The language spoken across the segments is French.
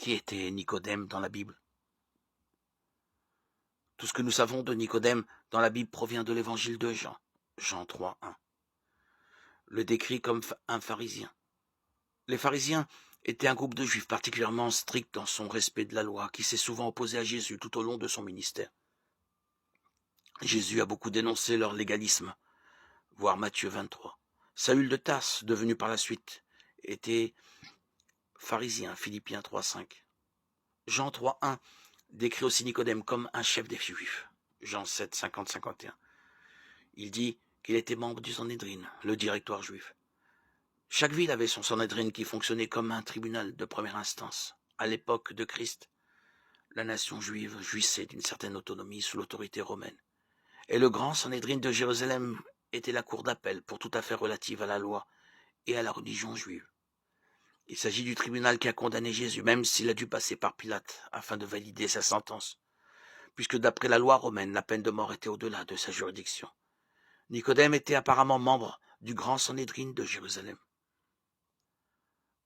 Qui était Nicodème dans la Bible? Tout ce que nous savons de Nicodème dans la Bible provient de l'évangile de Jean, Jean 3, 1. Le décrit comme un pharisien. Les pharisiens étaient un groupe de juifs particulièrement strict dans son respect de la loi, qui s'est souvent opposé à Jésus tout au long de son ministère. Jésus a beaucoup dénoncé leur légalisme, voir Matthieu 23. Saül de Tarse, devenu par la suite, était pharisien, Philippiens 3, 5. Jean 3, 1 décrit aussi Nicodème comme un chef des Juifs, Jean 7, 50, 51. Il dit qu'il était membre du Sanhédrin, le directoire juif. Chaque ville avait son Sanhédrin qui fonctionnait comme un tribunal de première instance. À l'époque de Christ, la nation juive jouissait d'une certaine autonomie sous l'autorité romaine. Et le grand Sanhédrin de Jérusalem était la cour d'appel pour toute affaire relative à la loi et à la religion juive. Il s'agit du tribunal qui a condamné Jésus, même s'il a dû passer par Pilate afin de valider sa sentence, puisque d'après la loi romaine, la peine de mort était au-delà de sa juridiction. Nicodème était apparemment membre du grand Sanhédrin de Jérusalem.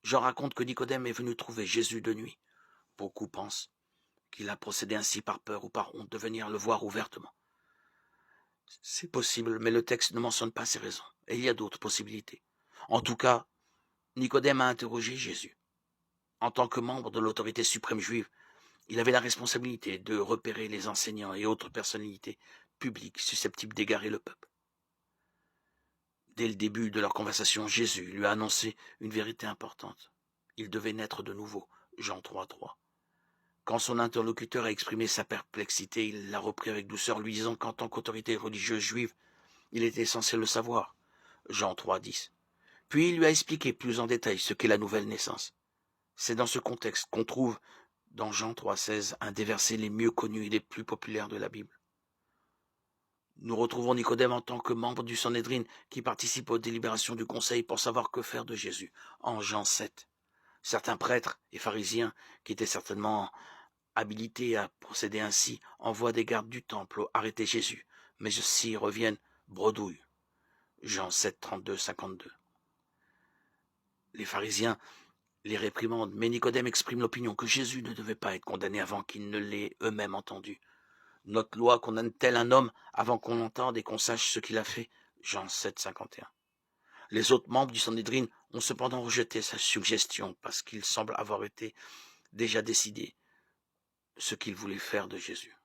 Jean raconte que Nicodème est venu trouver Jésus de nuit. Beaucoup pensent qu'il a procédé ainsi par peur ou par honte de venir le voir ouvertement. C'est possible, mais le texte ne mentionne pas ces raisons, et il y a d'autres possibilités. En tout cas, Nicodème a interrogé Jésus. En tant que membre de l'autorité suprême juive, il avait la responsabilité de repérer les enseignants et autres personnalités publiques susceptibles d'égarer le peuple. Dès le début de leur conversation, Jésus lui a annoncé une vérité importante. Il devait naître de nouveau, Jean 3, 3. Quand son interlocuteur a exprimé sa perplexité, il l'a repris avec douceur, lui disant qu'en tant qu'autorité religieuse juive, il était censé le savoir, Jean 3, 10. Puis il lui a expliqué plus en détail ce qu'est la nouvelle naissance. C'est dans ce contexte qu'on trouve dans Jean 3, 16 un des versets les mieux connus et les plus populaires de la Bible. Nous retrouvons Nicodème en tant que membre du Sanhédrin qui participe aux délibérations du conseil pour savoir que faire de Jésus, en Jean 7. Certains prêtres et pharisiens, qui étaient certainement habilités à procéder ainsi, envoient des gardes du temple arrêter Jésus, mais ceux-ci reviennent bredouilles. Jean 7, 32, 52. Les pharisiens les réprimandent, mais Nicodème exprime l'opinion que Jésus ne devait pas être condamné avant qu'ils ne l'aient eux-mêmes entendu. Notre loi condamne-t-elle un homme avant qu'on l'entende et qu'on sache ce qu'il a fait? Jean 7, 51. Les autres membres du Sanhédrin ont cependant rejeté sa suggestion parce qu'il semble avoir été déjà décidé ce qu'ils voulaient faire de Jésus.